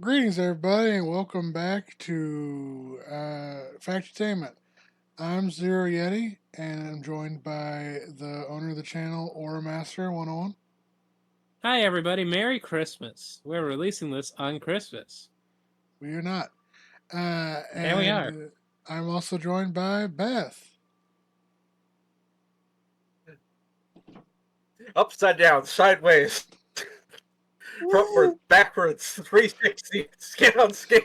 Greetings, everybody, and welcome back to Factutainment. I'm Zero Yeti, and I'm joined by the owner of the channel, Aura Master 101. Hi, everybody. Merry Christmas. We're releasing this on Christmas. We are not. And we are. And I'm also joined by Beth. Upside down, sideways, frontward, backwards, 360, skin on skin,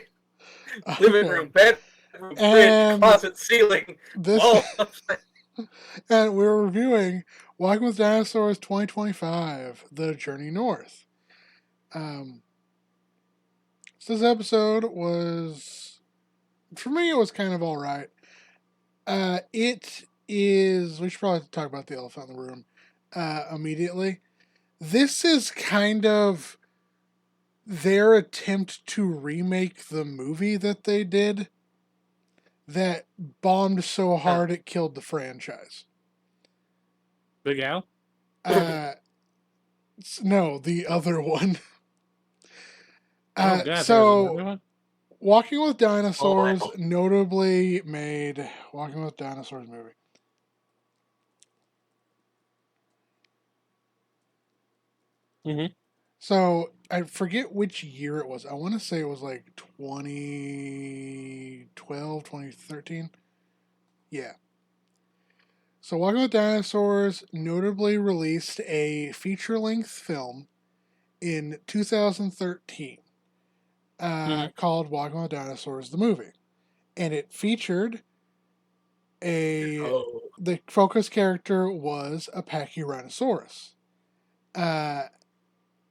living room, bedroom, fridge, And closet, ceiling, this, wall. and we're reviewing Walking with Dinosaurs 2025: The Journey North. So this episode was, for me, it was kind of all right. It is. We should probably talk about the elephant in the room immediately. This is kind of their attempt to remake the movie that they did that bombed so hard it killed the franchise. Big Al? No, the other one. Oh, God, there's So, another one? Walking with Dinosaurs notably made Walking with Dinosaurs movie. Mm-hmm. So I forget which year it was. I want to say it was like 2012, 2013. Yeah. So Walking with Dinosaurs notably released a feature-length film in 2013 called Walking with Dinosaurs the movie. And it featured the focus character was a Pachyrhinosaurus.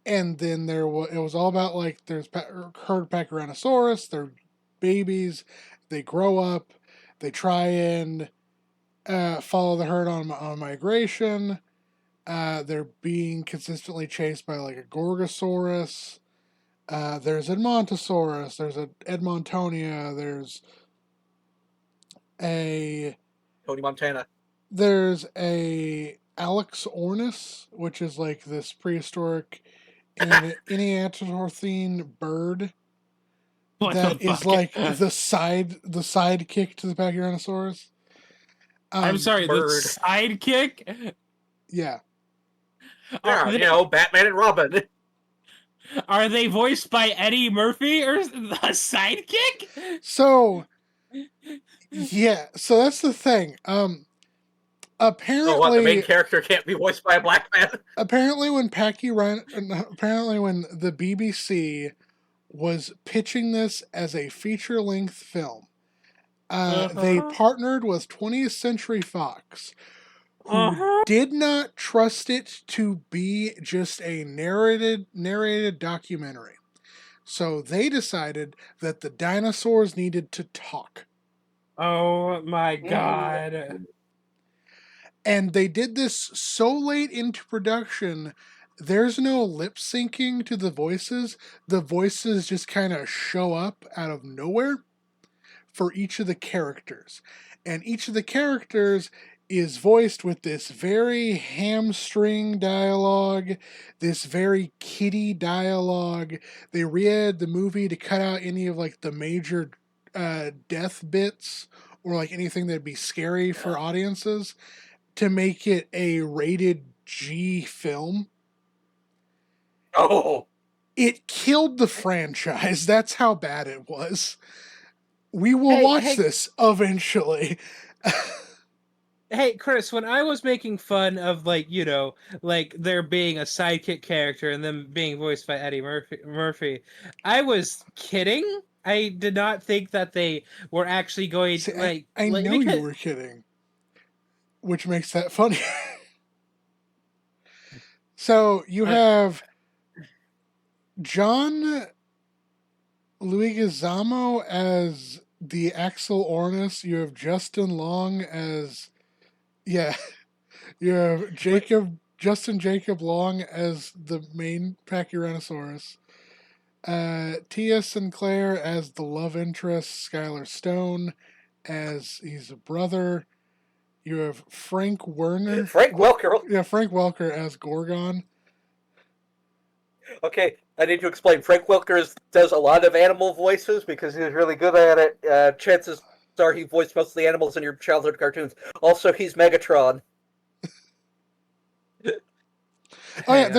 And then it was all about like there's herd Pachyrhinosaurus, they're babies, they grow up, they try and follow the herd on migration. They're being consistently chased by like a Gorgosaurus. There's Edmontosaurus. There's a Edmontonia. There's a Tony Montana. There's a Alex Ornis, which is like this prehistoric Inianthropine bird that is like the sidekick to the Pachyrhinosaurus. I'm sorry, Bird. the sidekick? Yeah. Yeah, Batman and Robin. Are they voiced by Eddie Murphy or the sidekick? So, yeah. So that's the thing. Apparently, the main character can't be voiced by a black man. Apparently, when the BBC was pitching this as a feature-length film, they partnered with 20th Century Fox, who did not trust it to be just a narrated documentary. So they decided that the dinosaurs needed to talk. Oh my God. And they did this so late into production, there's no lip syncing to the voices. The voices just kind of show up out of nowhere for each of the characters. And each of the characters is voiced with this very hamstring dialogue, this very kiddie dialogue. They re-edited the movie to cut out any of like the major death bits or like anything that'd be scary for audiences to make it a rated G film. Oh. It killed the franchise. That's how bad it was. We will watch this eventually. Hey, Chris, when I was making fun of, like, there being a sidekick character and them being voiced by Eddie Murphy, I was kidding. I did not think that they were actually going to, like... I know you were kidding, which makes that funny. So, you have John Leguizamo as the Axel Ornis. You have Justin Long as... Yeah. You have Justin Jacob Long as the main Pachyrhinosaurus. Tia Sinclair as the love interest. Skylar Stone as he's a brother. You have Frank Werner. Frank Welker. Yeah, Frank Welker as Gorgon. Okay, I need to explain. Frank Welker does a lot of animal voices because he's really good at it. Chances are he voiced most of the animals in your childhood cartoons. Also, he's Megatron. Oh yeah, Hang on.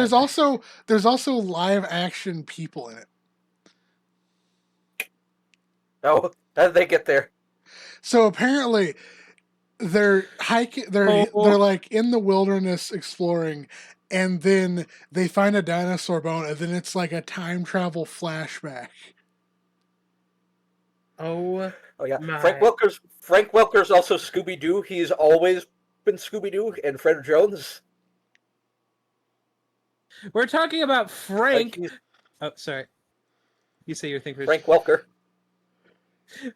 there's also live action people in it. Oh, how did they get there? So apparently they're hiking they're Oh, like in the wilderness exploring, and then they find a dinosaur bone, and then it's like a time travel flashback. oh Oh yeah, my. Frank Welker's also Scooby Doo. He's always been Scooby Doo and Fred Jones. We're talking about Like Frank. he's Oh, sorry. You say your thing first. Frank Welker.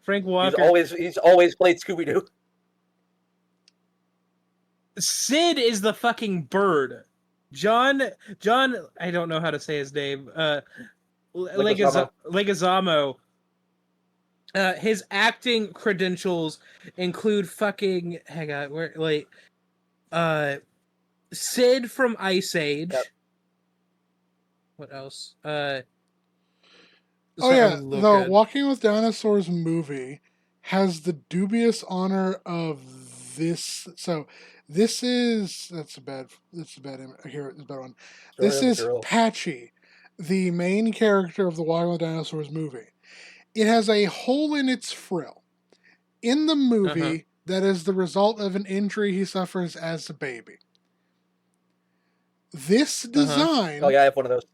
Frank Walker. He's always played Scooby Doo. Sid is the fucking bird. John, I don't know how to say his name. Leguizamo. Leguizamo. His acting credentials include fucking hang on, where uh Sid from Ice Age. Yep. What else? Oh Sorry, yeah, I'm the looking. Walking with Dinosaurs movie has the dubious honor of this. So this is that's a bad here is a better one. This Story of a is girl. Patchy, the main character of the Walking with Dinosaurs movie. It has a hole in its frill. In the movie, that is the result of an injury he suffers as a baby. This design Oh yeah, I have one of those.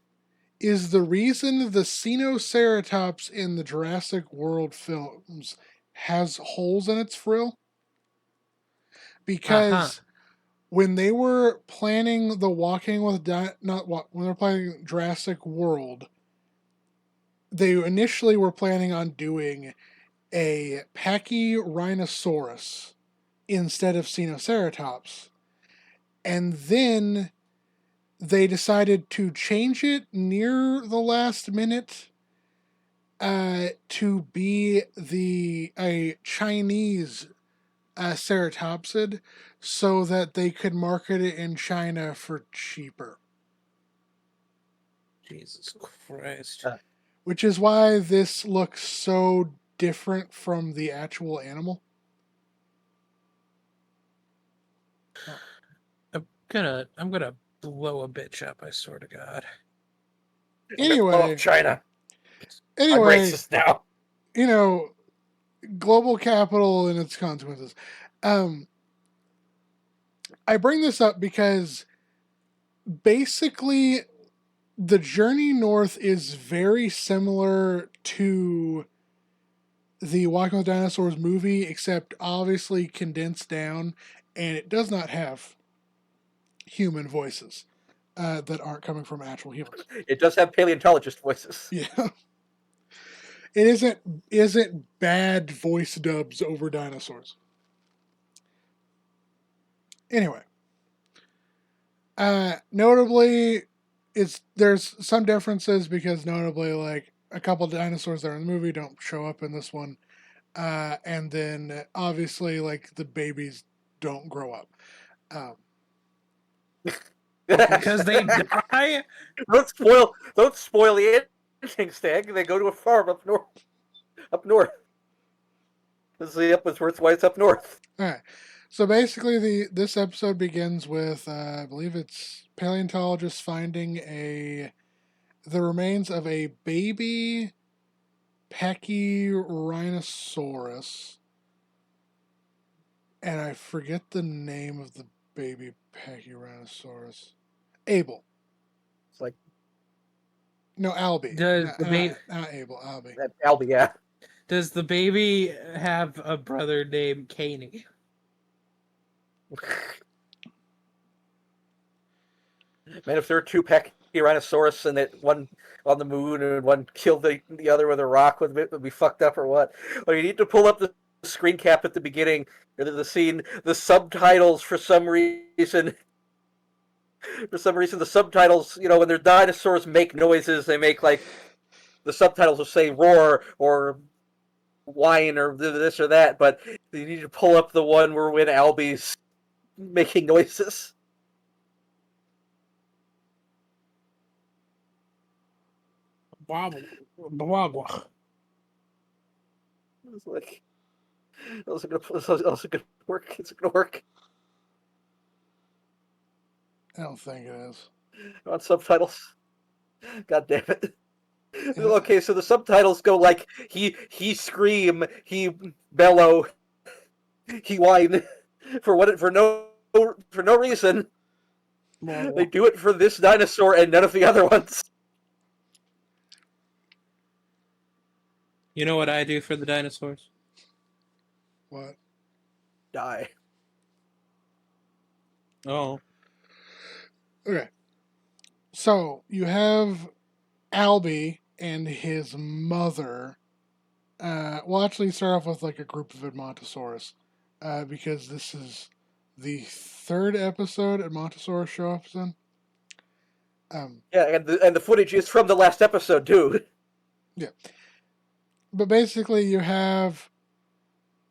is the reason the Sinoceratops in the Jurassic World films has holes in its frill. Because when they were planning the Walking with when they were planning Jurassic World, they initially were planning on doing a Pachyrhinosaurus instead of Sinoceratops. And then they decided to change it near the last minute to be a Chinese ceratopsid, so that they could market it in China for cheaper. Jesus Christ. Which is why this looks so different from the actual animal. I'm gonna blow a bitch up, I swear to God. Anyway, China. I'm anyway, racist now. you know, global capital and its consequences. I bring this up because basically the journey north is very similar to the Walking with Dinosaurs movie, except obviously condensed down, and it does not have human voices that aren't coming from actual humans. It does have paleontologist voices. Yeah. It isn't bad voice dubs over dinosaurs. Anyway, notably, there's some differences because notably, like a couple of dinosaurs that are in the movie don't show up in this one, and then obviously, like the babies don't grow up. Because they die? Don't spoil the ending, Stag. They go to a farm up north. Up north. This is the Epworth why it's up north. All right. So basically, this episode begins with I believe it's paleontologists finding the remains of a baby Pachyrhinosaurus, and I forget the name of the baby Pachyrhinosaurus. Abel. It's like No, Albie. Does the baby Not Abel. Albie. Albie, yeah. does the baby have a brother named Caney? Man, if there were two Pachyrhinosaurus and that one on the moon and one killed the other with a rock, would be fucked up or what? Well, you need to pull up the screen cap at the beginning of the scene. The subtitles, for some reason, the subtitles, when their dinosaurs make noises, they make like the subtitles will say roar or whine or this or that, but you need to pull up the one where when Albie's making noises. It's like, also gonna work. It's gonna work. I don't think it is. On subtitles. God damn it. Okay, so the subtitles go like he scream, he bellow, he whine for no reason. They do it for this dinosaur and none of the other ones. You know what I do for the dinosaurs? What? Die. Oh. Okay. So you have Albie and his mother. We'll actually start off with like a group of Edmontosaurus, because this is the third episode Edmontosaurus show up in. Yeah, and the footage is from the last episode too. Yeah. But basically, you have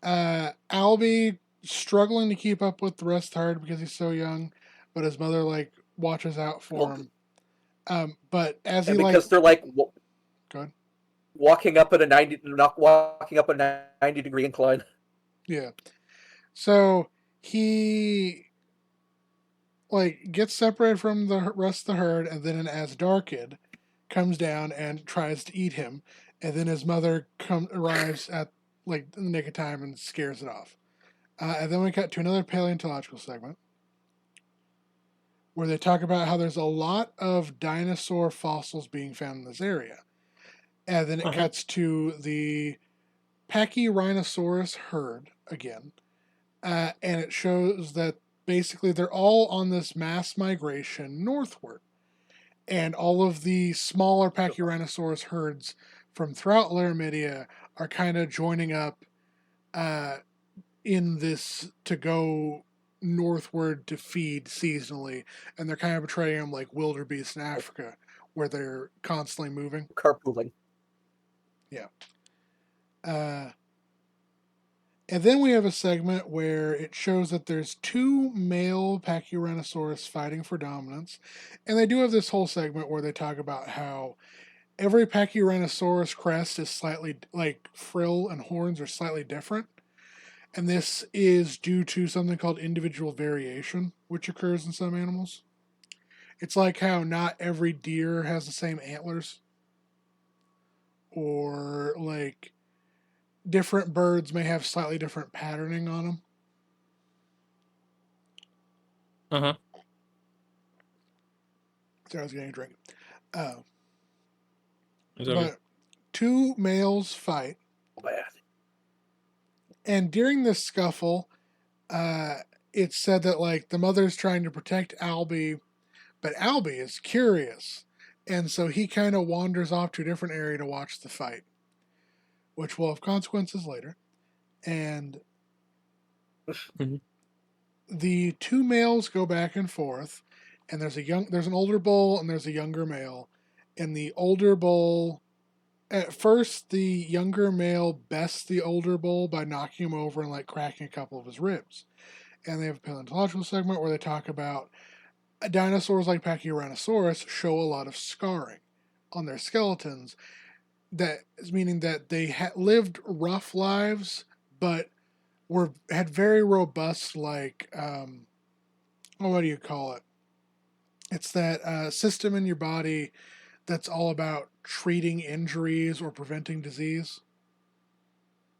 Albie struggling to keep up with the rest of the herd because he's so young, but his mother like watches out for him. But as And he because like, they're like go ahead. walking up at a 90-degree incline. Yeah. So he like gets separated from the rest of the herd, and then an Asdarkid comes down and tries to eat him, and then his mother arrives at like in the nick of time and scares it off. And then we cut to another paleontological segment where they talk about how there's a lot of dinosaur fossils being found in this area. And then it cuts to the Pachyrhinosaurus herd again. And it shows that basically they're all on this mass migration northward. And all of the smaller Pachyrhinosaurus herds from throughout Laramidia are kind of joining up in this to go northward to feed seasonally, and they're kind of portraying them like wildebeest in Africa, where they're constantly moving. Carpooling. Yeah. And then we have a segment where it shows that there's two male Pachyrhinosaurus fighting for dominance, and they do have this whole segment where they talk about how every Pachyrhinosaurus crest is slightly, like, frill and horns are slightly different. And this is due to something called individual variation, which occurs in some animals. It's like how not every deer has the same antlers. Or, like, different birds may have slightly different patterning on them. Sorry, I was getting a drink. But two males fight. Bad. And during this scuffle, it's said that like the mother's trying to protect Albie, but Albie is curious, and so he kind of wanders off to a different area to watch the fight, which will have consequences later. And the two males go back and forth, and there's an older bull and there's a younger male, and the older bull. At first, the younger male bests the older bull by knocking him over and like cracking a couple of his ribs. And they have a paleontological segment where they talk about dinosaurs like Pachyrhinosaurus show a lot of scarring on their skeletons. That is meaning that they lived rough lives, but had very robust like what do you call it? It's that system in your body that's all about treating injuries or preventing disease.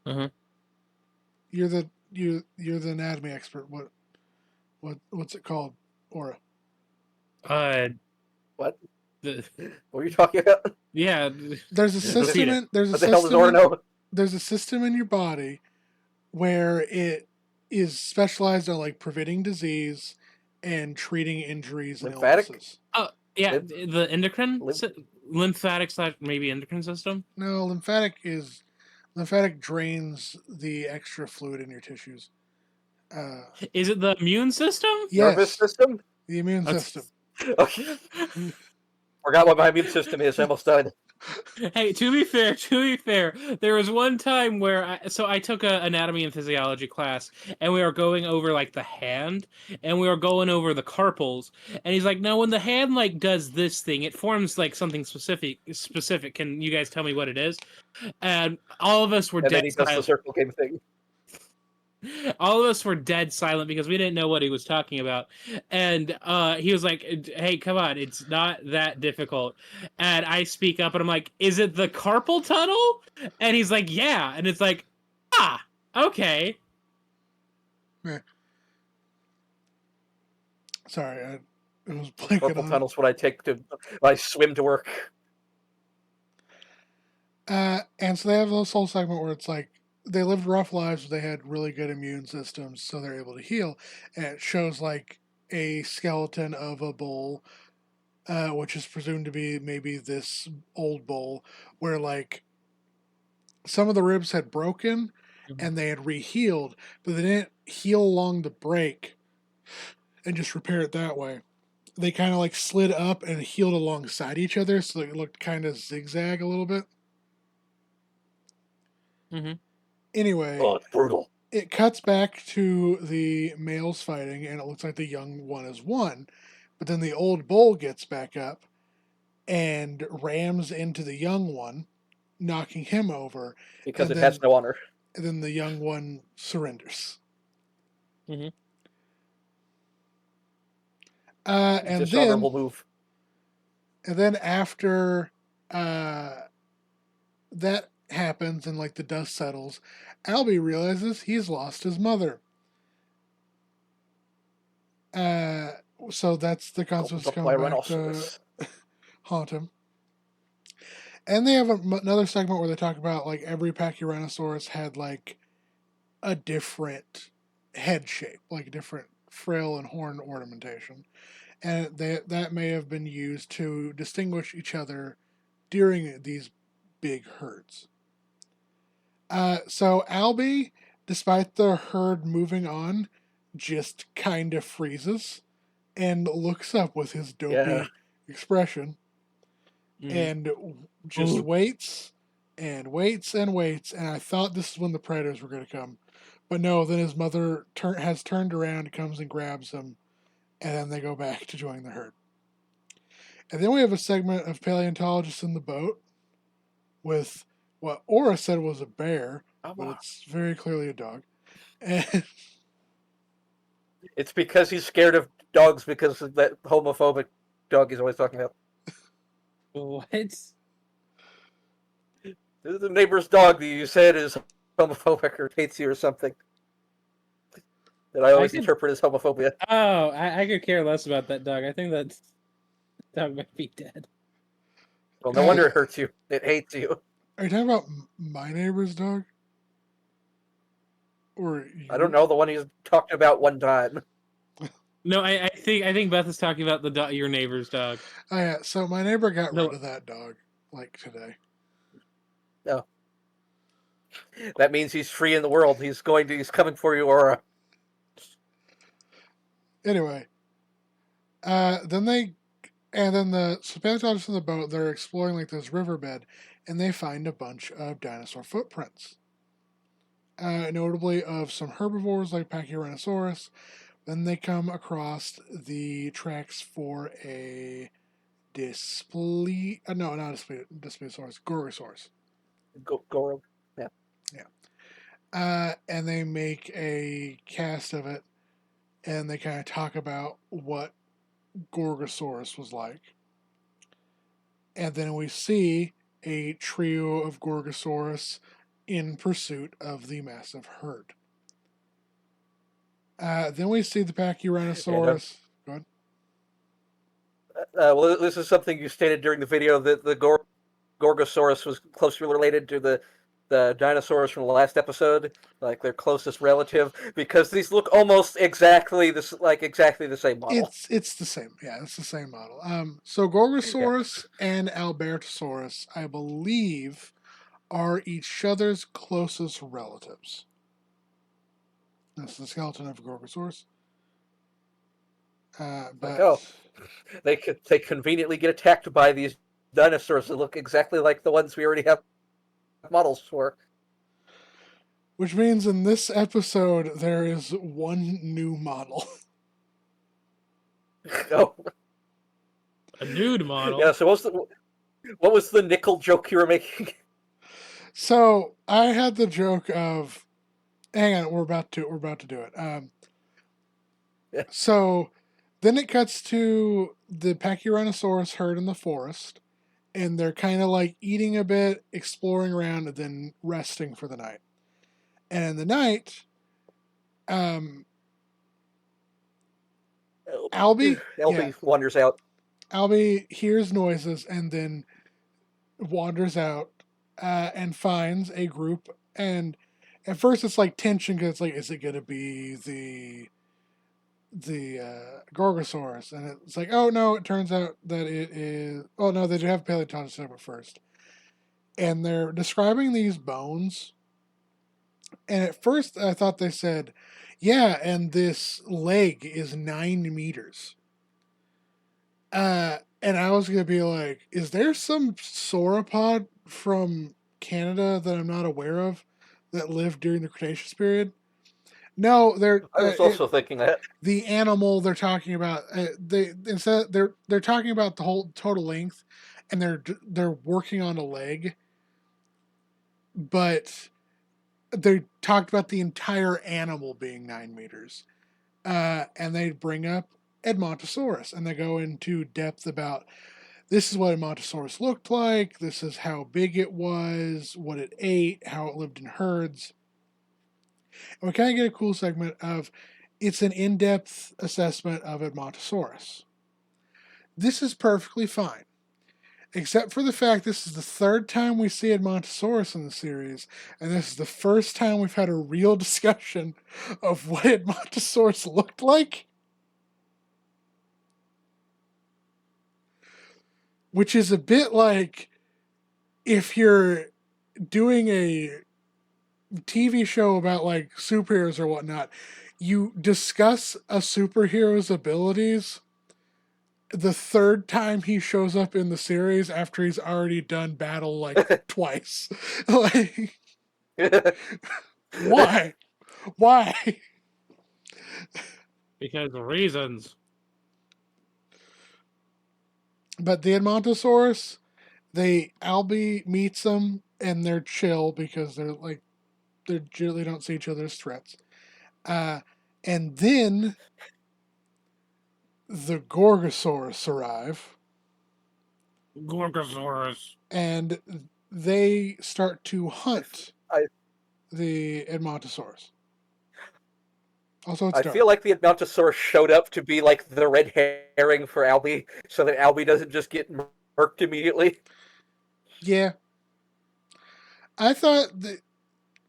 You're the anatomy expert. What's it called, Aura? What? What are you talking about? Yeah. There's a system. What the hell does Aura know? There's a system in your body where it is specialized on like preventing disease and treating injuries and illnesses. Oh, yeah, the endocrine, lymphatic / maybe endocrine system. No, lymphatic drains the extra fluid in your tissues. Is it the immune system? Yes, nervous system. The immune system. Okay. Forgot what my immune system is. I almost died. Hey, to be fair, there was one time where I took a anatomy and physiology class, and we were going over like the hand, and we were going over the carpals, and he's like, "No, when the hand like does this thing, it forms like something specific. Specific. Can you guys tell me what it is?" And all of us were And dead then he does the silent. circle game thing. All of us were dead silent because we didn't know what he was talking about. And he was like, "Hey, come on, it's not that difficult." And I speak up and I'm like, "Is it the carpal tunnel?" And he's like, "Yeah." And it's like, "Ah, okay." Yeah. Sorry, I was blanking Carpal on it. tunnel's what I take to when I swim to work. And so they have this whole segment where it's like they lived rough lives, but they had really good immune systems, so they're able to heal. And it shows like a skeleton of a bull, which is presumed to be maybe this old bull, where like some of the ribs had broken and they had rehealed, but they didn't heal along the break and just repair it that way. They kind of like slid up and healed alongside each other, so it looked kind of zigzag a little bit. Mm-hmm. Anyway, Oh, it's brutal. it cuts back to the males fighting, and it looks like the young one has won. But then the old bull gets back up and rams into the young one, knocking him over, Because and it has then no honor. the young one surrenders. Mm-hmm. And Dishonorable move. then after that happens and like the dust settles, Albie realizes he's lost his mother. Uh, so that's the Goes consequence up by coming a back to rhinoceros. haunt him. And they have another segment where they talk about like every Pachyrhinosaurus had like a different head shape, like a different frill and horn ornamentation, and that may have been used to distinguish each other during these big herds. So Albie, despite the herd moving on, just kind of freezes and looks up with his Yeah. dopey expression Mm-hmm. and just waits and waits and waits. And I thought this is when the predators were going to come, but no. Then his mother has turned around, comes and grabs him, and then they go back to join the herd. And then we have a segment of paleontologists in the boat with what Aura said was a bear, but it's very clearly a dog. And It's because he's scared of dogs because of that homophobic dog he's always talking about. What? This is the neighbor's dog that you said is homophobic or hates you or something. That I always interpret as homophobia. Oh, I could care less about that dog. I think that dog might be dead. Well, no wonder it hurts you. It hates you. are you talking about my neighbor's dog? Or I don't your? know, the one he's talked about one time. No, I think Beth is talking about the dog, your neighbor's dog. Oh yeah, so my neighbor got No. rid of that dog like today. No. That means he's free in the world. He's coming for you, Aura. Anyway, then the paleontologists in the boat, they're exploring like this riverbed, and they find a bunch of dinosaur footprints. Notably of some herbivores like Pachyrhinosaurus. Then they come across the tracks for a no, not Displeosaurus, Gorgosaurus. Goro. Yeah. Yeah. And they make a cast of it, and they kind of talk about what Gorgosaurus was like. And then we see a trio of Gorgosaurus in pursuit of the massive herd. Then we see the Pachyrhinosaurus. Go ahead. Well, this is something you stated during the video that the Gorgosaurus was closely related to the dinosaurs from the last episode, like their closest relative, because these look almost exactly the same model. It's the same. Yeah, it's the same model. So Gorgosaurus and Albertosaurus, I believe, are each other's closest relatives. That's the skeleton of Gorgosaurus. But they conveniently get attacked by these dinosaurs that look exactly like the ones we already have models for. Which means in this episode there is one new model. Oh, A nude model. yeah. So what was the nickel joke you were making? So I had the joke of, hang on, we're about to do it. Yeah. So then it cuts to the Pachyrhinosaurus herd in the forest, and they're kind of like eating a bit, exploring around, and then resting for the night. And in the night, Albie wanders out. Albie hears noises and then wanders out and finds a group. And at first, it's like tension because it's like, is it going to be the Gorgosaurus? And it's like, oh no, it turns out that it is. Oh no, they do have Paleontologists up first, and they're describing these bones. And at first, I thought they said, yeah, and this leg is 9 meters. And I was gonna be like, is there some sauropod from Canada that I'm not aware of that lived during the Cretaceous period? No, I was also thinking that. the animal they're talking about. They're talking about the whole total length, and they're working on a leg, but they talked about the entire animal being 9 meters. And they bring up Edmontosaurus, and they go into depth about this is what Edmontosaurus looked like, this is how big it was, what it ate, how it lived in herds. And we kind of get a cool segment of it's an in-depth assessment of Edmontosaurus. This is perfectly fine, except for the fact this is the third time we see Edmontosaurus in the series, and this is the first time we've had a real discussion of what Edmontosaurus looked like. Which is a bit like if you're doing a TV show about like superheroes or whatnot, you discuss a superhero's abilities the third time he shows up in the series after he's already done battle like twice. Like, why? Why? Because of reasons. But the Edmontosaurus, Albie meets them and they're chill because they generally don't see each other as threats. And then the Gorgosaurus arrive. Gorgosaurus. And they start to hunt the Edmontosaurus. Also, it's I dark. feel like the Edmontosaurus showed up to be like the red herring for Albie, so that Albie doesn't just get murked immediately. Yeah. I thought that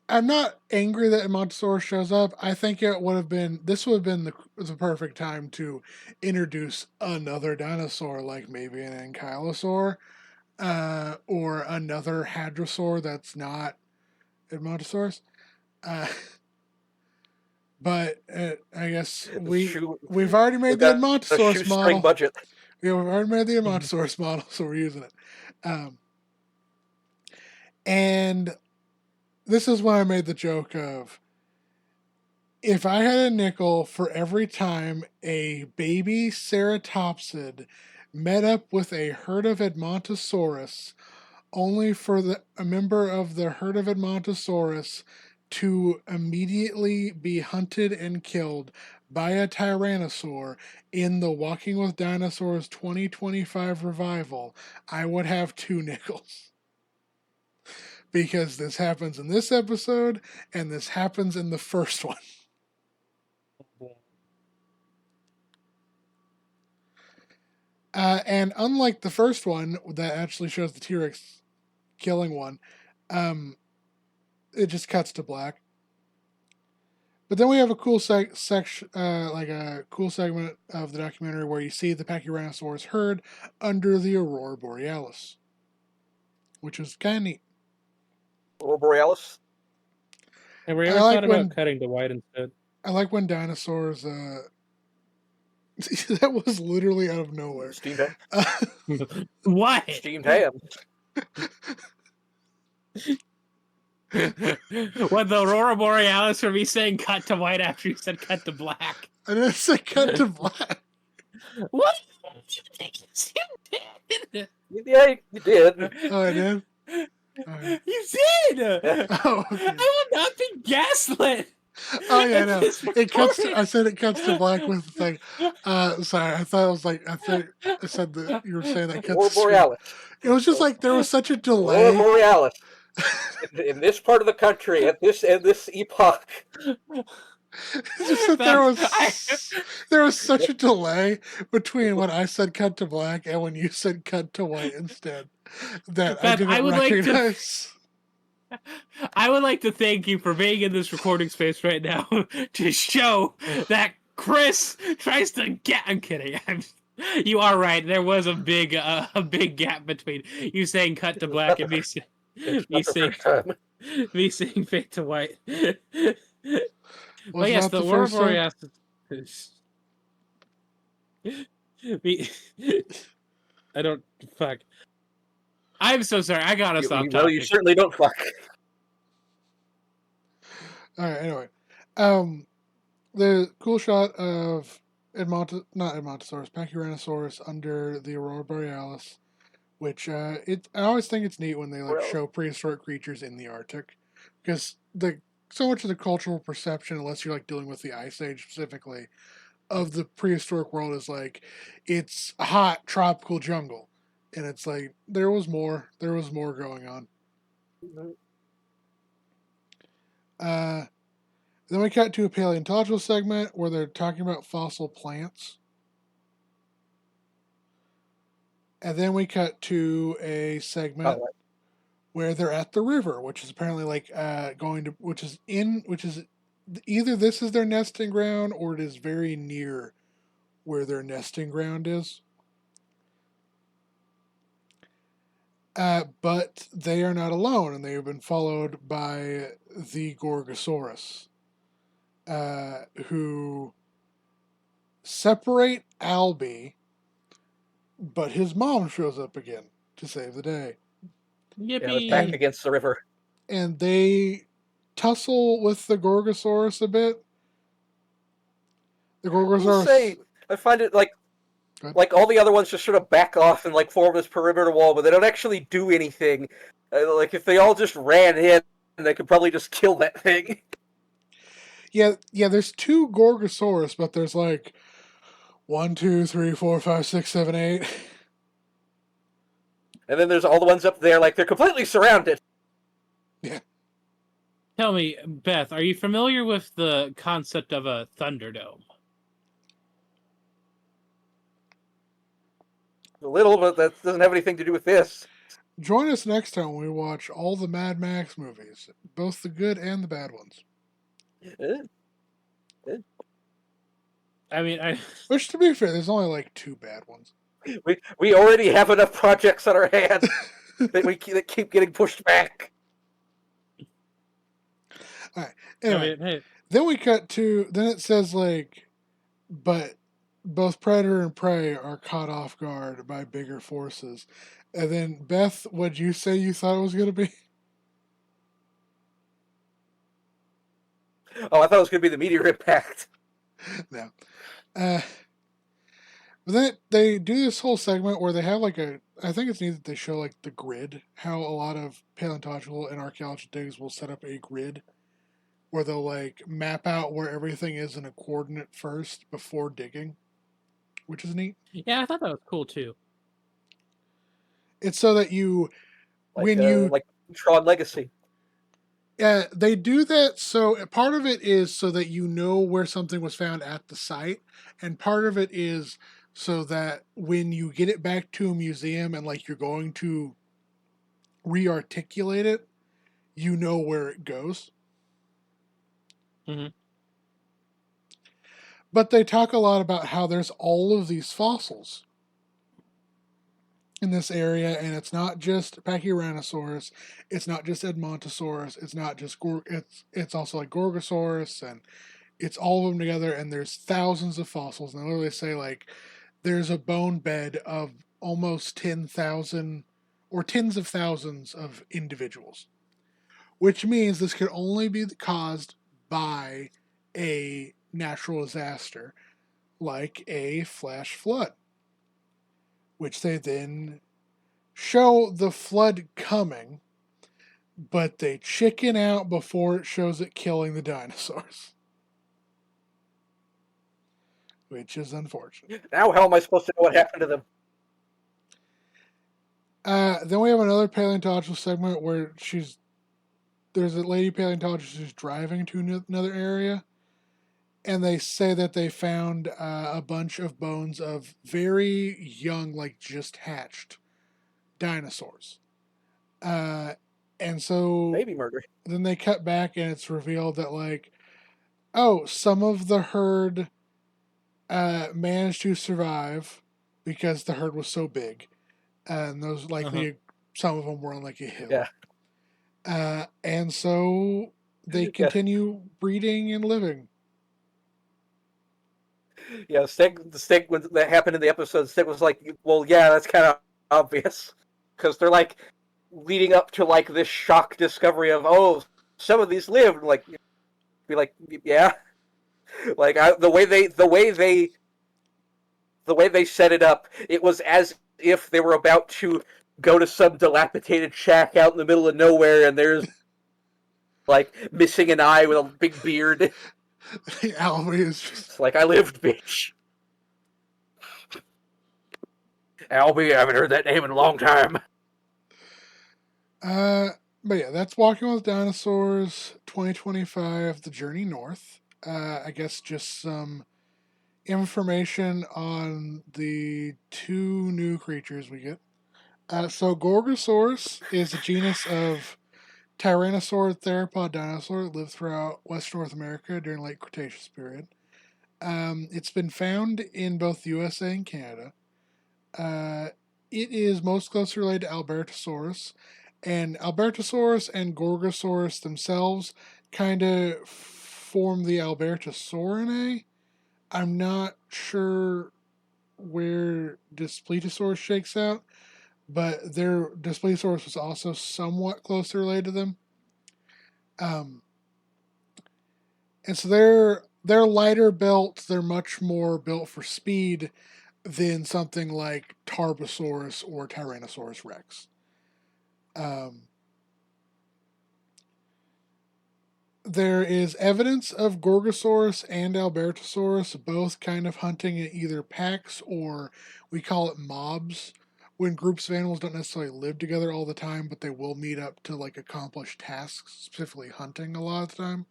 I'm not angry that Edmontosaurus shows up. I think this would have been the perfect time to introduce another dinosaur, like maybe an ankylosaur, or another hadrosaur that's not Edmontosaurus. But I guess we've already made the Edmontosaurus model. Budget. Yeah, we've already made the Edmontosaurus model, so we're using it. And this is when I made the joke of, if I had a nickel for every time a baby ceratopsid met up with a herd of Edmontosaurus, only for a member of the herd of Edmontosaurus to immediately be hunted and killed by a tyrannosaur in the Walking with Dinosaurs 2025 revival, I would have 2 nickels. Because this happens in this episode, and this happens in the first one. And unlike the first one, that actually shows the T-Rex killing one, it just cuts to black. But then we have a cool section, like a cool segment of the documentary where you see the Pachyrhinosaurus herd under the Aurora Borealis, which is kind of neat. Aurora Borealis? Have we ever thought about cutting to white instead? I like when dinosaurs That was literally out of nowhere. Steamed ham. What? Steamed ham. What, the Aurora Borealis for me saying cut to white after you said cut to black? I didn't say cut to black. What? Yeah, you did. Oh, I did? Alright. You did! Oh, okay. I will not be gaslit! Oh yeah, at no. this It cuts. recording. I said it cuts to black with the thing. Sorry, I thought it was like I said that you were saying that Aurora cuts. To Borealis. It was just like there was such a Aurora delay. Borealis. In this part of the country, at this epoch. It's just that there was such a delay between when I said cut to black and when you said cut to white instead that I Beth, didn't I would like to- recognize. I would like to thank you for being in this recording space right now to show that Chris tries to get. I'm kidding. You are right. There was a big gap between you saying cut to black and me saying fade to white. Was But yes, not the the Aurora first time? Borealis. I don't fuck. I'm so sorry. I gotta stop Well, talking. you certainly don't fuck. All right. Anyway, the cool shot of not Edmontosaurus, Pachyrhinosaurus under the Aurora Borealis, which I always think it's neat when they like Well- show prehistoric creatures in the Arctic, because so much of the cultural perception, unless you're like dealing with the Ice Age specifically, of the prehistoric world is like it's a hot tropical jungle, and it's like there was more going on. Then we cut to a paleontological segment where they're talking about fossil plants. And then we cut to a segment where they're at the river, which is apparently like which is either this is their nesting ground or it is very near where their nesting ground is. But they are not alone, and they have been followed by the Gorgosaurus, who separate Albie, but his mom shows up again to save the day. Yeah, Yippee! back against the river. And they tussle with the Gorgosaurus a bit. The I will Gorgosaurus... say, I find it like Go ahead. like all the other ones just sort of back off and like form this perimeter wall, but they don't actually do anything. Like if they all just ran in, they could probably just kill that thing. Yeah, there's 2 Gorgosaurus, but there's like 1, 2, 3, 4, 5, 6, 7, 8. And then there's all the ones up there, like they're completely surrounded. Tell me, Beth, are you familiar with the concept of a Thunderdome? A little, but that doesn't have anything to do with this. Join us next time when we watch all the Mad Max movies, both the good and the bad ones. I mean, Which, to be fair, there's only like 2 bad ones. We already have enough projects on our hands that keep getting pushed back. Anyway, hey, then we cut to, then it says like, but both predator and prey are caught off guard by bigger forces. And then, Beth, what'd you say you thought it was going to be? Oh, I thought it was going to be the meteor impact. No. But then they do this whole segment where they have like I think it's neat that they show like the grid, how a lot of paleontological and archaeological digs will set up a grid where they'll like map out where everything is in a coordinate first before digging, which is neat. yeah, I thought that was cool too. It's so that you, Like Tron Legacy. they do that. So part of it is so that you know where something was found at the site, and part of it is so that when you get it back to a museum and like you're going to re-articulate it, you know where it goes. Mhm. But they talk a lot about how there's all of these fossils in this area, and it's not just Pachyrhinosaurus, it's not just Edmontosaurus, it's not just it's also like Gorgosaurus, and it's all of them together, and there's thousands of fossils. And they literally say like there's a bone bed of almost 10,000 or tens of thousands of individuals, which means this could only be caused by a natural disaster like a flash flood, which they then show the flood coming, but they chicken out before it shows it killing the dinosaurs, which is unfortunate. Now, how am I supposed to know what happened to them? Then we have another paleontological segment where there's a lady paleontologist who's driving to another area, and they say that they found a bunch of bones of very young, like just hatched dinosaurs. And so Baby murder. then they cut back and it's revealed that like, oh, some of the herd managed to survive because the herd was so big, and those likely some of them were on like a hill. Yeah. And so they continue breeding and living. Yeah, the Stig when that happened in the episode, Stig was like, well, yeah, that's kind of obvious. Because they're like leading up to like this shock discovery of, oh, some of these lived. Like, be like, yeah. Like the way they set it up, it was as if they were about to go to some dilapidated shack out in the middle of nowhere, and there's like missing an eye with a big beard. Albie is just It's like, I lived, bitch. Albie, I haven't heard that name in a long time. but yeah, that's Walking with Dinosaurs 2025, The Journey North. I guess just some information on the two new creatures we get. So Gorgosaurus is a genus of Tyrannosaur theropod dinosaur that lived throughout West North America during late Cretaceous period. It's been found in both the USA and Canada. It is most closely related to Albertosaurus, and Albertosaurus and Gorgosaurus themselves kind of form the Albertosaurinae. I'm not sure where Displetosaurus shakes out, but their Displetosaurus was also somewhat closely related to them. And so they're lighter built. They're much more built for speed than something like Tarbosaurus or Tyrannosaurus Rex. There is evidence of Gorgosaurus and Albertosaurus both kind of hunting in either packs, or we call it mobs, when groups of animals don't necessarily live together all the time, but they will meet up to like accomplish tasks, specifically hunting a lot of the time.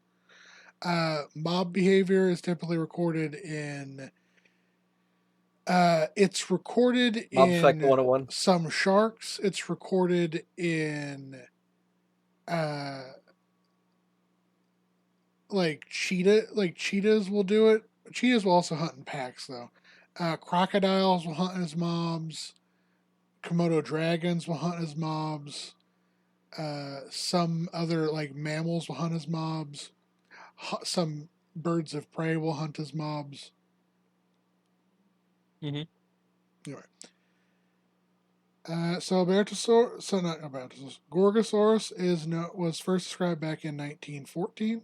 Mob behavior is typically recorded in it's recorded Mob in Psycho 101. some sharks. It's recorded in like cheetahs will do it. Cheetahs will also hunt in packs though. Crocodiles will hunt as mobs. Komodo dragons will hunt as mobs. Some other like mammals will hunt as mobs. Some birds of prey will hunt as mobs. Mm-hmm. Anyway. Gorgosaurus was first described back in 1914,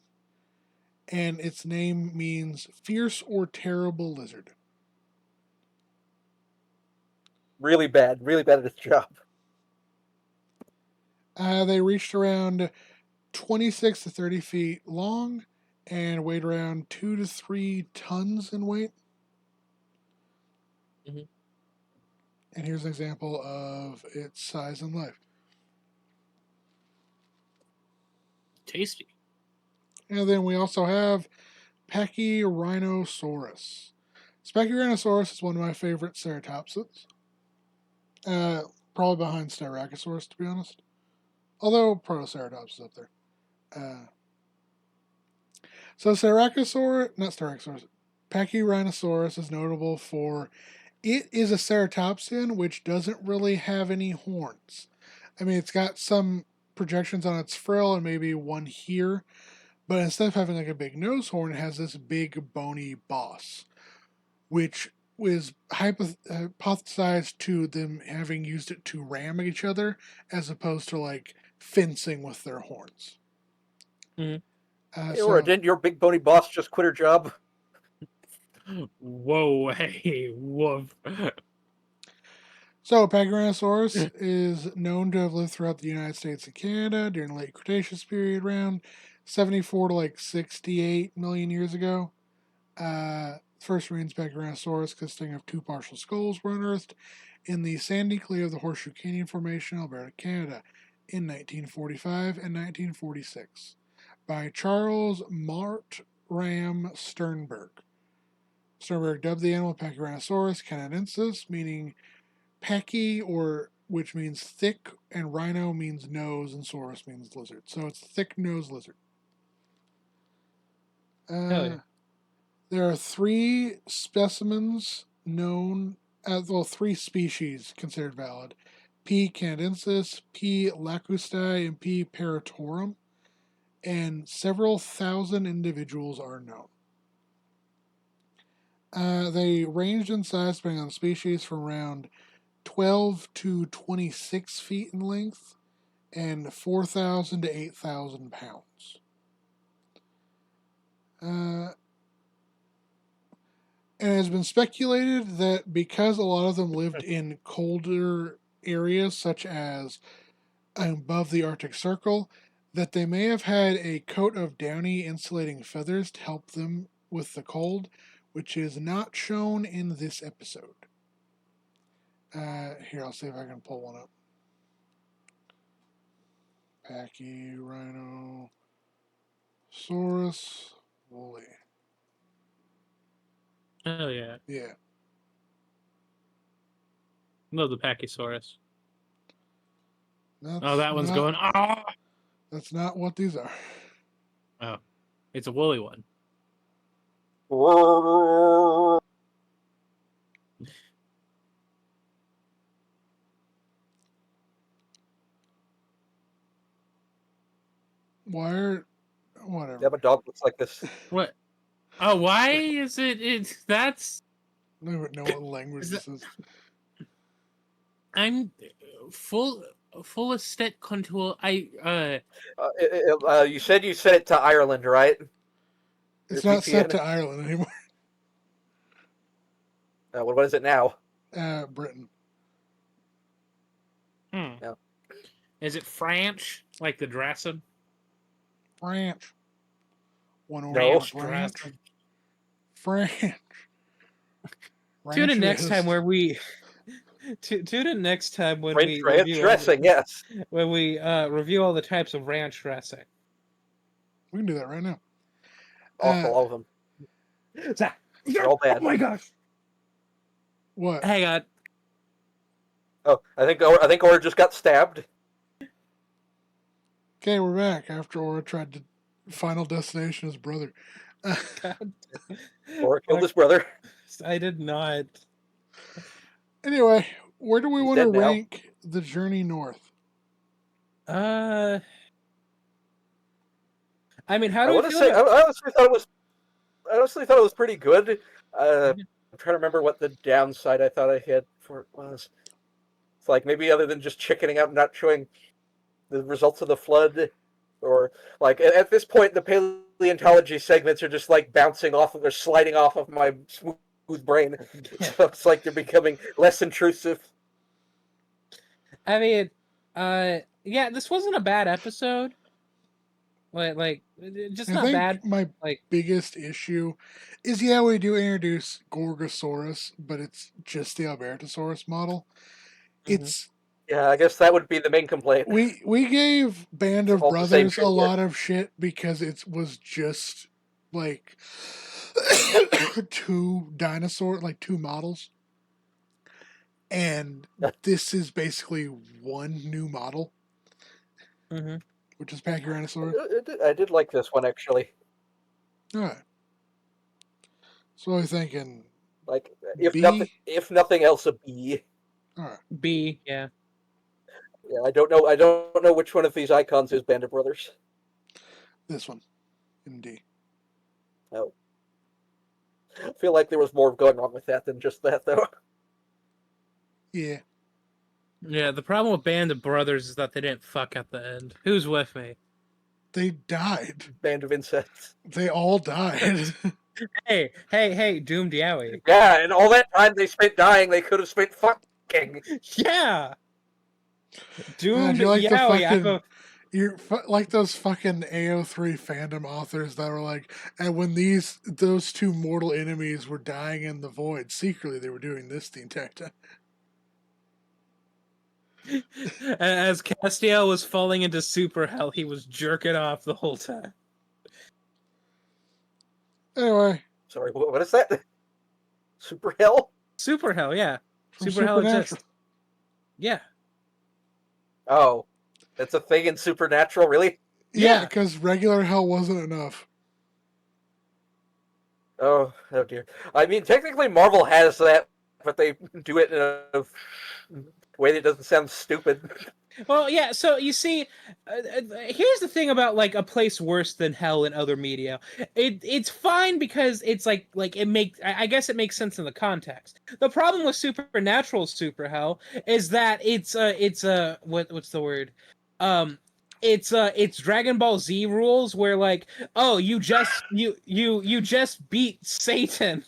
and its name means fierce or terrible lizard. Really bad at its job. They reached around 26 to 30 feet long and weighed around 2 to 3 tons in weight. Mm-hmm. And here's an example of its size and life. Tasty. And then we also have Pachyrhinosaurus. Pachyrhinosaurus is one of my favorite ceratopsids. Probably behind Styracosaurus, to be honest. Although Protoceratops is up there. Pachyrhinosaurus is notable for it is a ceratopsian which doesn't really have any horns. I mean, it's got some projections on its frill and maybe one here, But instead of having like a big nose horn, it has this big bony boss, which was hypothesized to them having used it to ram each other as opposed to like fencing with their horns. Mhm. Hey, Aura, didn't your big bony boss just quit her job? Whoa, hey, woof. So, Pachyrhinosaurus is known to have lived throughout the United States and Canada during the late Cretaceous period, around 74 to like 68 million years ago. First remains Pachyrhinosaurus, consisting of two partial skulls, were unearthed in the sandy clay of the Horseshoe Canyon Formation, Alberta, Canada, in 1945 and 1946 by Charles Mart Ram Sternberg. Sternberg dubbed the animal Pachyrhinosaurus canadensis, meaning pachy, or which means thick, and rhino means nose, and saurus means lizard. So it's thick-nosed lizard. Hell yeah. There are three specimens known as, well, three species considered valid: P. canadensis, P. lacustae, and P. paratorum, and several thousand individuals are known. They ranged in size depending on the species from around 12 to 26 feet in length and 4,000 to 8,000 pounds. And it has been speculated that because a lot of them lived in colder areas, such as above the Arctic Circle, that they may have had a coat of downy insulating feathers to help them with the cold, which is not shown in this episode. Here, I'll see if I can pull one up. Pachyrhinosaurus woolly. Oh yeah, Yeah. no, the Pachysaurus. That's Oh, that one's not, going. Ah, That's not what these are. oh, it's a woolly one. Whatever. Yeah, my dog looks like this. What? Oh, why is it? It's that's. I don't even know what language Is this is. I'm full estate contour. You said you sent it to Ireland, right? It's Your not set VPN? to Ireland anymore. What is it now? Britain. Yeah. Is it French like the dressing? French. One No. orange French. Dressing. French. Tune in next Ranch time is- where we. Tune in next time when French we ranch review dressing, yes. when we review all the types of ranch dressing. We can do that right now. Awful, all of them. Zach, They're all bad. oh my gosh! What? Hang on. Oh, I think Aura just got stabbed. Okay, we're back after Aura tried to Final Destination his brother. God. Aura killed his brother. I did not. Anyway, where do we He's want to dead now. rank the journey north? I mean, how I do want we to feel say about? I honestly thought it was pretty good. I'm trying to remember what the downside I thought I had for it was. It's like maybe other than just chickening out and not showing the results of the flood, or like at this point the paleontology segments are just like bouncing off of or sliding off of my smooth brain. So it's like they're becoming less intrusive. I mean, yeah, this wasn't a bad episode. Just I not think bad. my Like, biggest issue is, yeah, we do introduce Gorgosaurus, but it's just the Albertosaurus model. Mhm. It's Yeah, I guess that would be the main complaint. we gave Band of All the same Brothers shit a here. lot of shit because it was just like two models, and this is basically one new model, mhm. which is Pachyrhinosaurus. I did like this one actually. All right. So I'm thinking Like B. if nothing else, a B. All right. B, yeah. Yeah, I don't know which one of these icons is Band of Brothers. This one. Indeed. Oh. I feel like there was more going on with that than just that, though. Yeah. Yeah, the problem with Band of Brothers is that they didn't fuck at the end. Who's with me? They died. Band of insects. They all died. Hey, Doomed Yowie. Yeah, and all that time they spent dying, they could have spent fucking. Yeah! God, Doomed you're like the Yowie. fucking. You're like those fucking AO3 fandom authors that were like, and when those two mortal enemies were dying in the void, secretly they were doing this the entire time. As Castiel was falling into super hell, he was jerking off the whole time. Anyway, Sorry, what is that? Super hell? Super hell, yeah. from Super hell Supernatural. exists. Yeah. Oh, that's a thing in Supernatural, really? Yeah, Yeah. because regular hell wasn't enough. Oh dear. I mean, technically Marvel has that, but they do it in a way that doesn't sound stupid. Well, yeah, so you see, here's the thing about like a place worse than hell in other media. It's fine because it's like it makes I guess it makes sense in the context. The problem with Supernatural super hell is that it's what's the word? It's Dragon Ball Z rules where like, oh, you just beat Satan.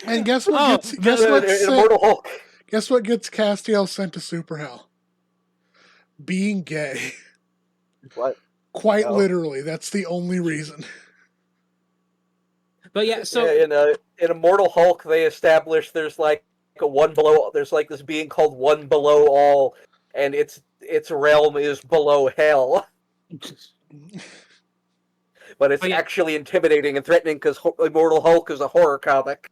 And guess what? Oh, Immortal Hulk. Guess what gets Castiel sent to super hell? Being gay. What? Quite Oh. literally, that's the only reason. But yeah, so Yeah, in Immortal Hulk, they established there's like a one below. There's like this being called One Below All, and its realm is below hell. But it's Oh, yeah. actually intimidating and threatening because Immortal Hulk is a horror comic.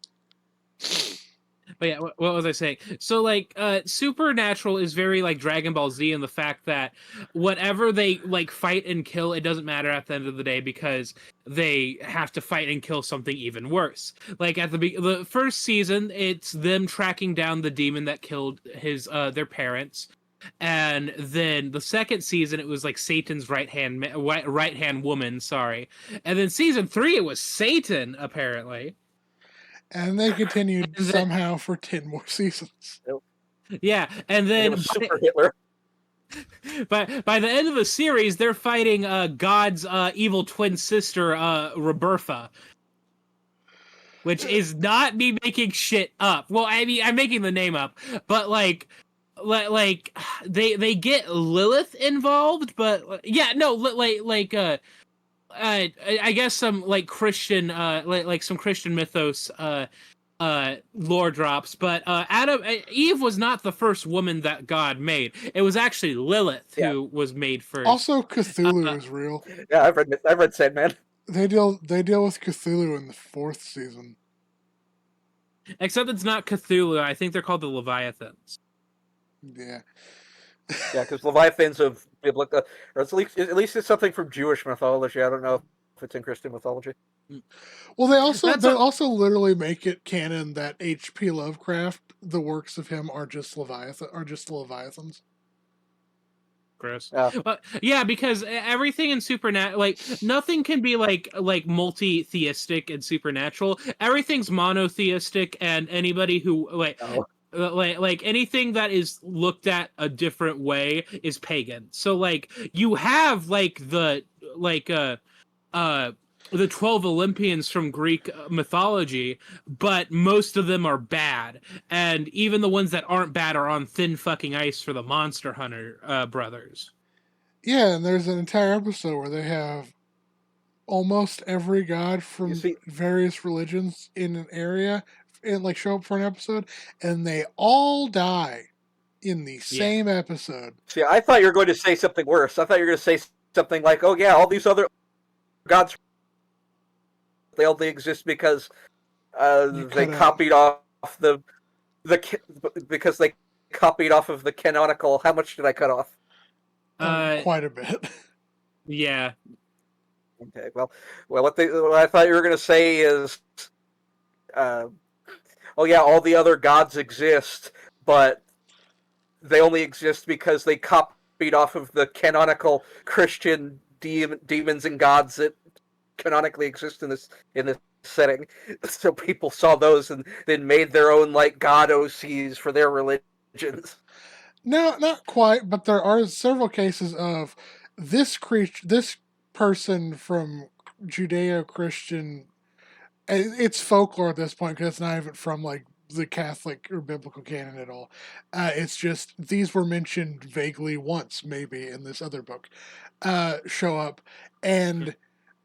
But yeah, what was I saying? So like, Supernatural is very like Dragon Ball Z in the fact that whatever they like fight and kill, it doesn't matter at the end of the day because they have to fight and kill something even worse. Like at the first season, it's them tracking down the demon that killed their parents. And then the second season, it was like Satan's right hand woman. Sorry, and then season 3, it was Satan apparently. And they continued And then- somehow for 10 more seasons. Yeah, and It then was Super Hitler. by the end of the series, they're fighting God's evil twin sister, Roberta, which is not me making shit up. Well, I mean, I'm making the name up, but like they get Lilith involved, but yeah, no, I guess some like Christian like some Christian mythos lore drops, but Eve was not the first woman that God made. It was actually Lilith who was made first. Also, Cthulhu is real. Yeah, I've read Sandman. They deal with Cthulhu in the 4th season. Except it's not Cthulhu. I think they're called the Leviathans. Yeah. Yeah, because Leviathans of biblical, or at least it's something from Jewish mythology. I don't know if it's in Christian mythology. Well, they also literally make it canon that H.P. Lovecraft, the works of him are just Leviathans. Gross. Yeah. Yeah, because everything in Supernatural, like nothing can be like multi-theistic and supernatural. Everything's monotheistic, and anybody who like anything that is looked at a different way is pagan. So like you have like the 12 Olympians from Greek mythology, but most of them are bad, and even the ones that aren't bad are on thin fucking ice for the Monster Hunter brothers. Yeah, and there's an entire episode where they have almost every god from various religions in an area and like show up for an episode, and they all die in the same episode. See, I thought you were going to say something worse. I thought you were going to say something like, "Oh yeah, all these other gods, they only exist because they copied off because they copied off of the canonical." How much did I cut off? Quite a bit. Yeah. Okay. Well, what I thought you were going to say is, oh yeah, all the other gods exist, but they only exist because they copied beat off of the canonical Christian demons and gods that canonically exist in this setting. So people saw those and then made their own like god OCs for their religions. No, not quite, but there are several cases of this person from Judeo-Christian. It's folklore at this point because it's not even from like the Catholic or biblical canon at all. It's just these were mentioned vaguely once, maybe in this other book. Show up and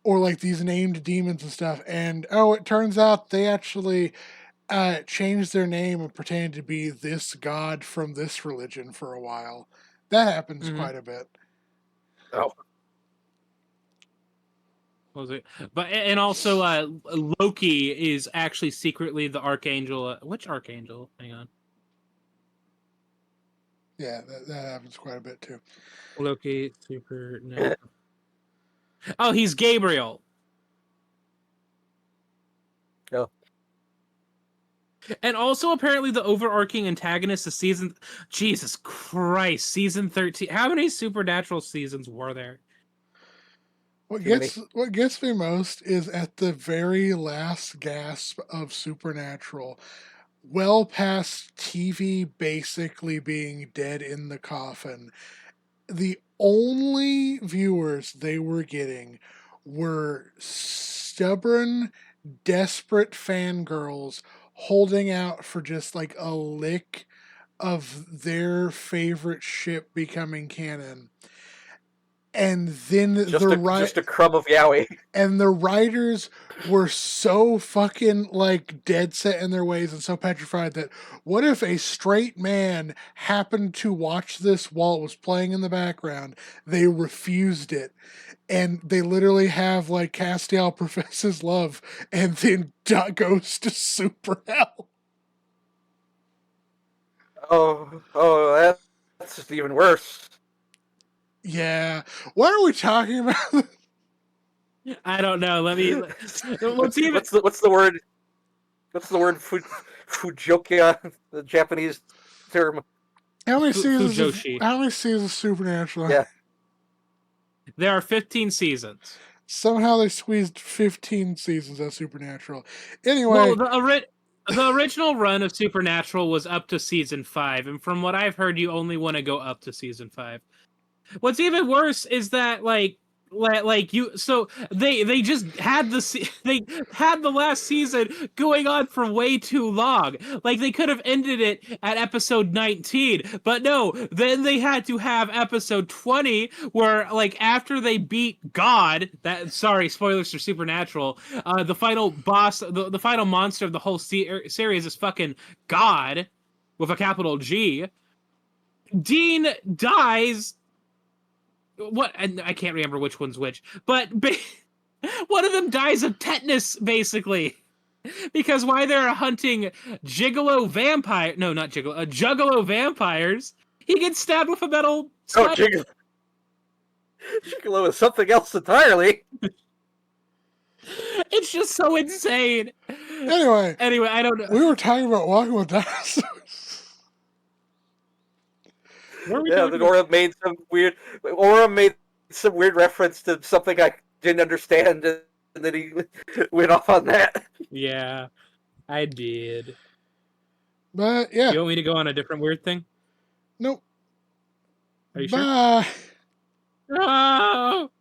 or like these named demons and stuff, and it turns out they actually changed their name and pretended to be this god from this religion for a while. That happens quite a bit. Oh. What was it? But and also Loki is actually secretly the archangel. Which archangel? Hang on. Yeah, that happens quite a bit too. Loki, supernatural. Oh, he's Gabriel. Oh. And also, apparently, the overarching antagonist of season... Jesus Christ, season 13. How many supernatural seasons were there? What gets me most is at the very last gasp of Supernatural, well past TV basically being dead in the coffin, the only viewers they were getting were stubborn, desperate fangirls holding out for just like a lick of their favorite ship becoming canon. And then just a crumb of yaoi. And the writers were so fucking like dead set in their ways and so petrified that what if a straight man happened to watch this while it was playing in the background? They refused it. And they literally have like Castiel professes love and then goes to super hell. Oh, that's just even worse. Yeah. What are we talking about? I don't know. Let me... What's the word? What's the word? Fujokia, the Japanese term. How many seasons of Supernatural? Yeah. There are 15 seasons. Somehow they squeezed 15 seasons of Supernatural. Anyway... Well, the original run of Supernatural was up to season 5, and from what I've heard, you only want to go up to season 5. What's even worse is that so they just had the last season going on for way too long. Like they could have ended it at episode 19, but no, then they had to have episode 20 where like after they beat God, spoilers for Supernatural, the final boss, the final monster of the whole series is fucking God with a capital G. Dean dies. What? And I can't remember which one's which, but one of them dies of tetanus, basically, because while they're hunting juggalo vampires, he gets stabbed with a metal spider. Juggalo is something else entirely. It's just so insane. Anyway, I don't know. We were talking about Walking with Dinosaurs. Aura made some weird reference to something I didn't understand, and then he went off on that. Yeah, I did. But yeah. You want me to go on a different weird thing? Nope. Are you Bye. sure? No!